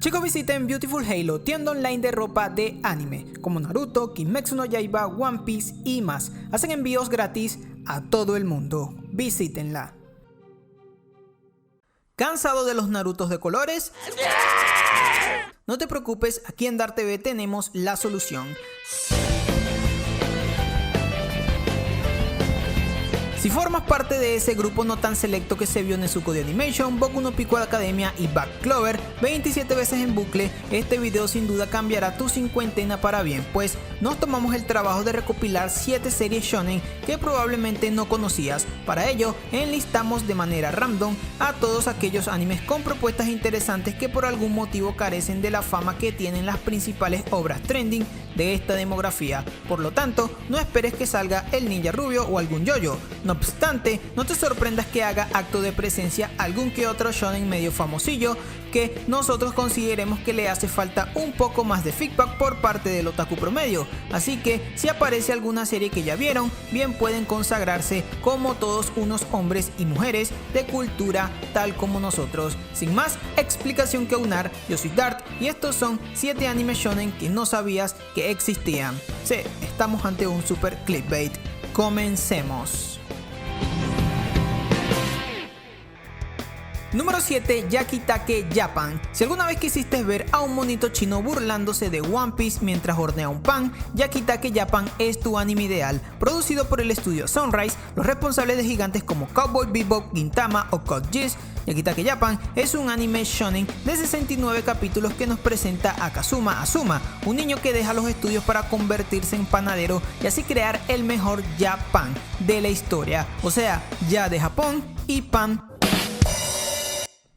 Chicos, visiten Beautiful Halo, tienda online de ropa de anime, como Naruto, Kimetsu no Yaiba, One Piece y más. Hacen envíos gratis a todo el mundo. Visítenla. ¿Cansado de los Narutos de colores? No te preocupes, aquí en Dart TV tenemos la solución. Si formas parte de ese grupo no tan selecto que se vio en Nezuko de Animation, Boku no Pico Academia y Black Clover 27 veces en bucle, este video sin duda cambiará tu cincuentena para bien, pues nos tomamos el trabajo de recopilar 7 series shonen que probablemente no conocías. Para ello, enlistamos de manera random a todos aquellos animes con propuestas interesantes que por algún motivo carecen de la fama que tienen las principales obras trending de esta demografía. Por lo tanto, no esperes que salga el ninja rubio o algún yoyo. No obstante, no te sorprendas que haga acto de presencia algún que otro shonen medio famosillo que nosotros consideremos que le hace falta un poco más de feedback por parte del otaku promedio. Así que si aparece alguna serie que ya vieron, bien pueden consagrarse como todos unos hombres y mujeres de cultura tal como nosotros. Sin más explicación que aunar, yo soy Dart y estos son 7 animes shonen que no sabías que existían. Sí, estamos ante un super clickbait. Comencemos. Número 7. Yakitake Japan. Si alguna vez quisiste ver a un monito chino burlándose de One Piece mientras hornea un pan, Yakitake Japan es tu anime ideal. Producido por el estudio Sunrise, los responsables de gigantes como Cowboy Bebop, Gintama o Code Geass, Yakitake Japan es un anime shonen de 69 capítulos que nos presenta a Kazuma Azuma, un niño que deja los estudios para convertirse en panadero y así crear el mejor Japan de la historia, o sea, ya de Japón y pan.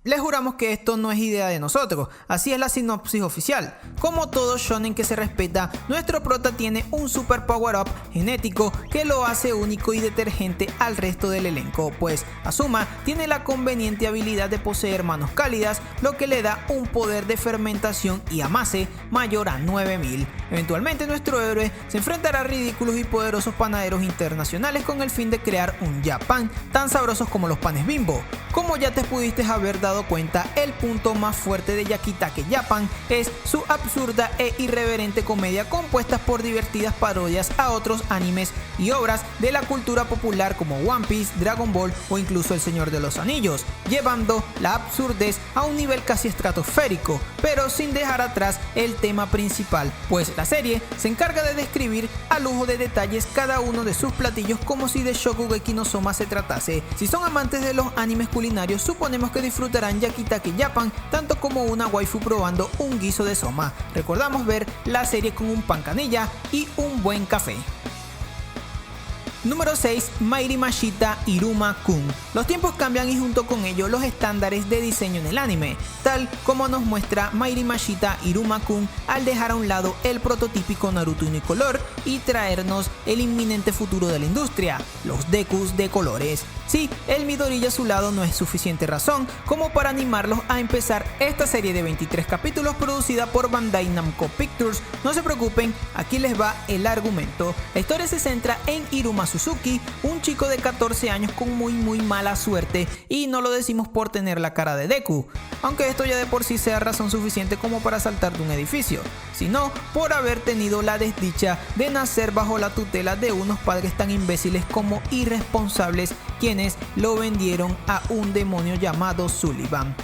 Les juramos que esto no es idea de nosotros, así es la sinopsis oficial. Como todo shonen que se respeta, nuestro prota tiene un super power up genético que lo hace único y detergente al resto del elenco, pues Azuma tiene la conveniente habilidad de poseer manos cálidas, lo que le da un poder de fermentación y amase mayor a 9000. Eventualmente nuestro héroe se enfrentará a ridículos y poderosos panaderos internacionales con el fin de crear un Japan tan sabrosos como los panes Bimbo. Como ya te pudiste haber dado cuenta, el punto más fuerte de Yakitake Japan es su absurda e irreverente comedia compuesta por divertidas parodias a otros animes y obras de la cultura popular como One Piece, Dragon Ball o incluso El Señor de los Anillos, llevando la absurdez a un nivel casi estratosférico, pero sin dejar atrás el tema principal, pues la serie se encarga de describir a lujo de detalles cada uno de sus platillos como si de Shokugeki no Soma se tratase. Si son amantes de los animes culinarios, suponemos que disfrutarán Yakitake Japan tanto como una waifu probando un guiso de soma. Recordamos ver la serie con un pan canilla y un buen café. Número 6. Mairi Mashita Iruma-kun. Los tiempos cambian y junto con ello los estándares de diseño en el anime, tal como nos muestra Mairi Mashita Iruma-kun al dejar a un lado el prototípico Naruto unicolor y traernos el inminente futuro de la industria, los Dekus de colores. Sí, el Midoriya a su lado no es suficiente razón como para animarlos a empezar esta serie de 23 capítulos producida por Bandai Namco Pictures. No se preocupen, aquí les va el argumento. La historia se centra en Iruma Suzuki, un chico de 14 años con muy mala suerte, y no lo decimos por tener la cara de Deku, aunque esto ya de por sí sea razón suficiente como para saltar de un edificio, sino por haber tenido la desdicha de nacer bajo la tutela de unos padres tan imbéciles como irresponsables, quienes lo vendieron a un demonio llamado Sullivan.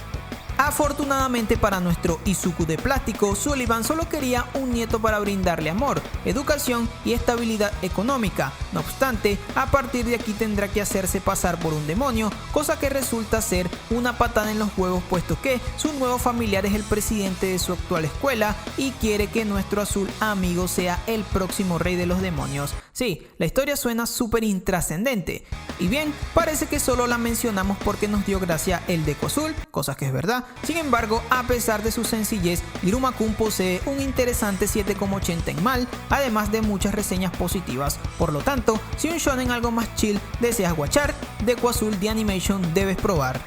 Afortunadamente para nuestro Izuku de plástico, Sullivan solo quería un nieto para brindarle amor, educación y estabilidad económica. No obstante, a partir de aquí tendrá que hacerse pasar por un demonio, cosa que resulta ser una patada en los huevos, puesto que su nuevo familiar es el presidente de su actual escuela y quiere que nuestro azul amigo sea el próximo rey de los demonios. Sí, la historia suena súper intrascendente, y bien, parece que solo la mencionamos porque nos dio gracia el Deku azul, cosa que es verdad. Sin embargo, a pesar de su sencillez, Iruma-kun posee un interesante 7,80 en mal, además de muchas reseñas positivas. Por lo tanto, si un shonen algo más chill deseas watchar, Deku azul de Animation debes probar.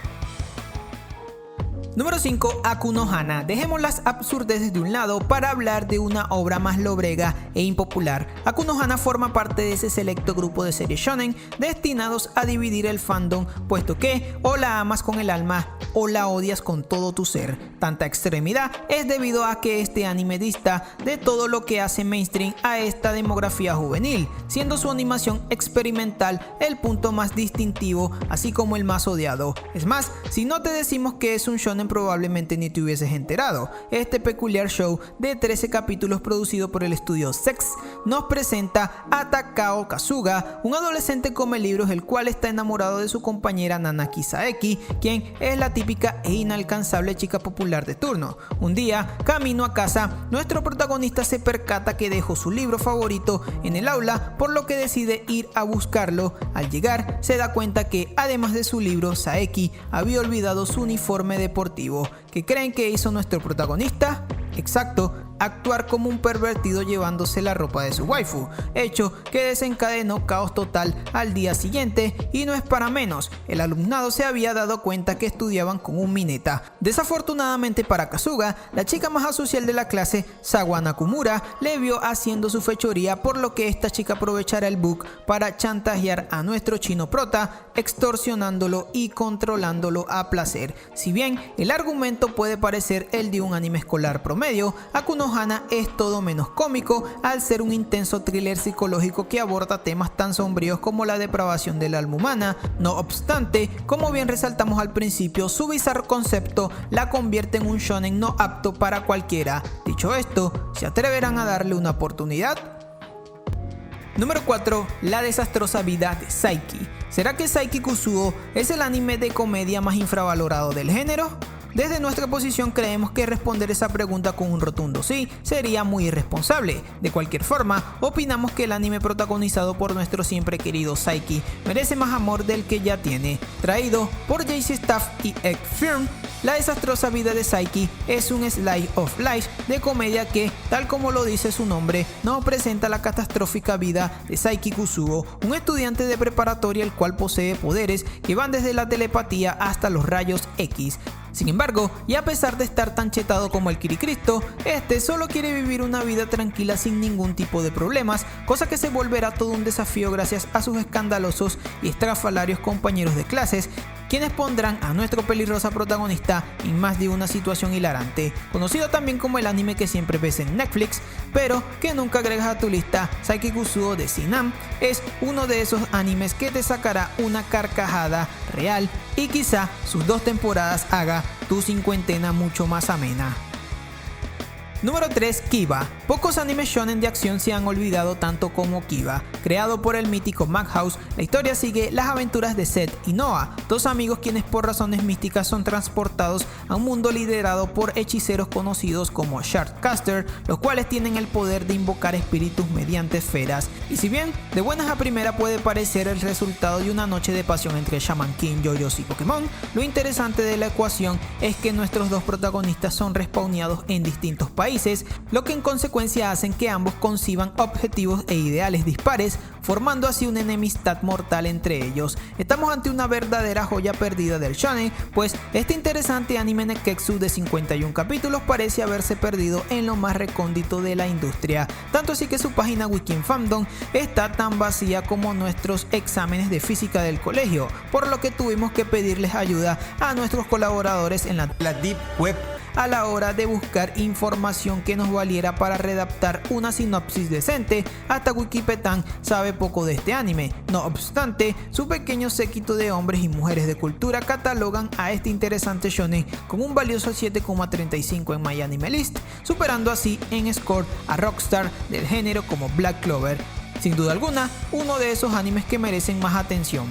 Número 5. Aku no Hana. Dejemos las absurdeces de un lado para hablar de una obra más lobrega e impopular. Aku no Hana forma parte de ese selecto grupo de series shonen destinados a dividir el fandom, puesto que o la amas con el alma o la odias con todo tu ser. Tanta extremidad es debido a que este anime dista de todo lo que hace mainstream a esta demografía juvenil, siendo su animación experimental el punto más distintivo, así como el más odiado. Es más, si no te decimos que es un shonen probablemente ni te hubieses enterado. Este peculiar show de 13 capítulos producido por el estudio Sex nos presenta a Takao Kasuga, un adolescente come libros el cual está enamorado de su compañera Nanaki Saeki, quien es la típica e inalcanzable chica popular de turno. Un día, camino a casa, nuestro protagonista se percata que dejó su libro favorito en el aula, por lo que decide ir a buscarlo. Al llegar, se da cuenta que además de su libro, Saeki había olvidado su uniforme deportivo. ¿Qué creen que hizo nuestro protagonista? Exacto, actuar como un pervertido llevándose la ropa de su waifu, hecho que desencadenó caos total al día siguiente, y no es para menos, el alumnado se había dado cuenta que estudiaban con un mineta. Desafortunadamente para Kasuga, la chica más asocial de la clase, Sawa Nakamura, le vio haciendo su fechoría, por lo que esta chica aprovechará el bug para chantajear a nuestro chino prota, extorsionándolo y controlándolo a placer. Si bien el argumento puede parecer el de un anime escolar promedio, Akuno Hana es todo menos cómico al ser un intenso thriller psicológico que aborda temas tan sombríos como la depravación del alma humana. No obstante, como bien resaltamos al principio, su bizarro concepto la convierte en un shonen no apto para cualquiera. Dicho esto, ¿se atreverán a darle una oportunidad? Número 4. La desastrosa vida de Saiki. ¿Será que Saiki Kusuo es el anime de comedia más infravalorado del género? Desde nuestra posición creemos que responder esa pregunta con un rotundo sí sería muy irresponsable. De cualquier forma, opinamos que el anime protagonizado por nuestro siempre querido Saiki merece más amor del que ya tiene. Traído por JC Staff y Egg Firm, la desastrosa vida de Saiki es un slice of life de comedia que, tal como lo dice su nombre, nos presenta la catastrófica vida de Saiki Kusuo, un estudiante de preparatoria el cual posee poderes que van desde la telepatía hasta los rayos X. Sin embargo, y a pesar de estar tan chetado como el Kiricristo, este solo quiere vivir una vida tranquila sin ningún tipo de problemas, cosa que se volverá todo un desafío gracias a sus escandalosos y estrafalarios compañeros de clases, quienes pondrán a nuestro pelirrosa protagonista en más de una situación hilarante. Conocido también como el anime que siempre ves en Netflix, pero que nunca agregas a tu lista, Saiki Kusuo de Sinam es uno de esos animes que te sacará una carcajada real y quizá sus 2 temporadas haga tu cincuentena mucho más amena. Número 3. Kiba. Pocos animes shonen de acción se han olvidado tanto como Kiba. Creado por el mítico Madhouse, la historia sigue las aventuras de Seth y Noah, 2 amigos quienes por razones místicas son transportados a un mundo liderado por hechiceros conocidos como Shardcaster, los cuales tienen el poder de invocar espíritus mediante esferas. Y si bien de buenas a primera puede parecer el resultado de una noche de pasión entre Shaman King, JoJo's y Pokémon, lo interesante de la ecuación es que nuestros 2 protagonistas son respawneados en distintos países, lo que en consecuencia hacen que ambos conciban objetivos e ideales dispares, formando así una enemistad mortal entre ellos. Estamos ante una verdadera joya perdida del shonen, pues este interesante anime neketsu de 51 capítulos parece haberse perdido en lo más recóndito de la industria, tanto así que su página Wiki en Fandom está tan vacía como nuestros exámenes de física del colegio, por lo que tuvimos que pedirles ayuda a nuestros colaboradores en la Deep Web a la hora de buscar información que nos valiera para redactar una sinopsis decente. Hasta Wikipedia sabe poco de este anime. No obstante, su pequeño séquito de hombres y mujeres de cultura catalogan a este interesante shonen con un valioso 7,35 en MyAnimeList, superando así en score a Rockstar del género como Black Clover. Sin duda alguna, uno de esos animes que merecen más atención.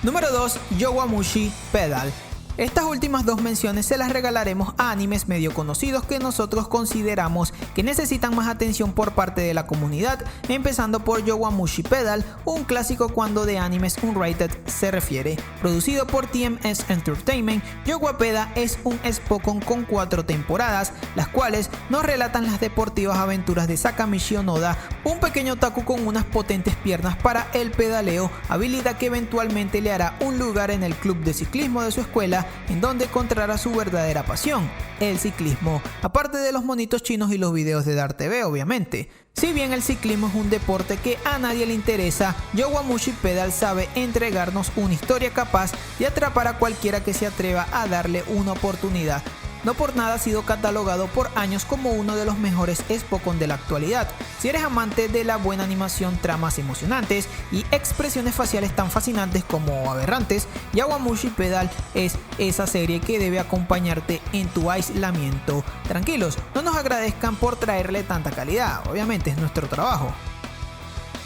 Número 2. Yowamushi Pedal. Estas últimas 2 menciones se las regalaremos a animes medio conocidos que nosotros consideramos que necesitan más atención por parte de la comunidad, empezando por Yowamushi Pedal, un clásico cuando de animes unrated se refiere. Producido por TMS Entertainment, Yowapeda es un Spokon con 4 temporadas, las cuales nos relatan las deportivas aventuras de Sakamichi Onoda, un pequeño otaku con unas potentes piernas para el pedaleo, habilidad que eventualmente le hará un lugar en el club de ciclismo de su escuela área en donde encontrará su verdadera pasión, el ciclismo, aparte de los monitos chinos y los videos de Dart TV obviamente. Si bien el ciclismo es un deporte que a nadie le interesa, Yowamushi Pedal sabe entregarnos una historia capaz de atrapar a cualquiera que se atreva a darle una oportunidad. No por nada ha sido catalogado por años como uno de los mejores Spokon de la actualidad. Si eres amante de la buena animación, tramas emocionantes y expresiones faciales tan fascinantes como aberrantes, Yowamushi Pedal es esa serie que debe acompañarte en tu aislamiento. Tranquilos, no nos agradezcan por traerle tanta calidad, obviamente es nuestro trabajo.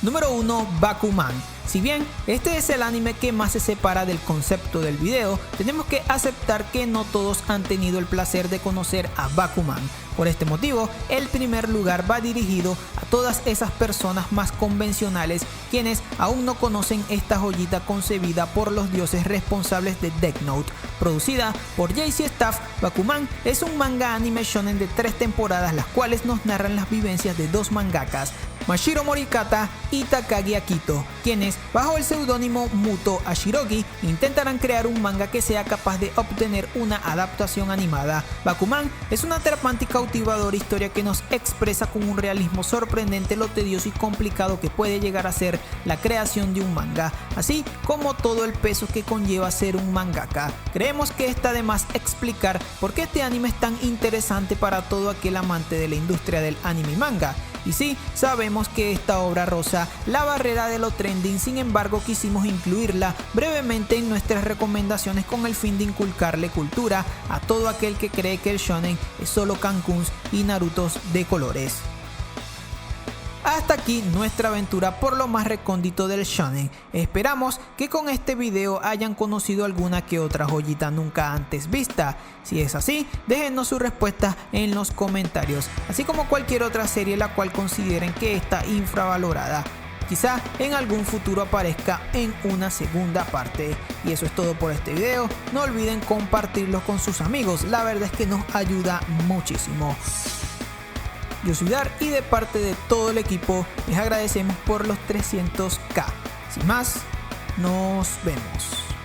Número 1. Bakuman. Si bien este es el anime que más se separa del concepto del video, tenemos que aceptar que no todos han tenido el placer de conocer a Bakuman. Por este motivo, el primer lugar va dirigido a todas esas personas más convencionales quienes aún no conocen esta joyita concebida por los dioses responsables de Death Note. Producida por JC Staff, Bakuman es un manga anime shonen de 3 temporadas, las cuales nos narran las vivencias de 2 mangakas, Mashiro Morikata y Takagi Akito, quienes bajo el seudónimo Muto Ashirogi intentarán crear un manga que sea capaz de obtener una adaptación animada. Bakuman es una atrapante y cautivadora historia que nos expresa con un realismo sorprendente lo tedioso y complicado que puede llegar a ser la creación de un manga, así como todo el peso que conlleva ser un mangaka. Creemos que está de más explicar por qué este anime es tan interesante para todo aquel amante de la industria del anime y manga. Y sí, sabemos que esta obra roza la barrera de lo trending, sin embargo quisimos incluirla brevemente en nuestras recomendaciones con el fin de inculcarle cultura a todo aquel que cree que el shonen es solo Cancuns y Narutos de colores. Hasta aquí nuestra aventura por lo más recóndito del shonen. Esperamos que con este video hayan conocido alguna que otra joyita nunca antes vista. Si es así, déjenos su respuesta en los comentarios, así como cualquier otra serie la cual consideren que está infravalorada. Quizá en algún futuro aparezca en una segunda parte. Y eso es todo por este video. No olviden compartirlo con sus amigos, la verdad es que nos ayuda muchísimo. Yo soy Dar y de parte de todo el equipo les agradecemos por los 300k. Sin más, nos vemos.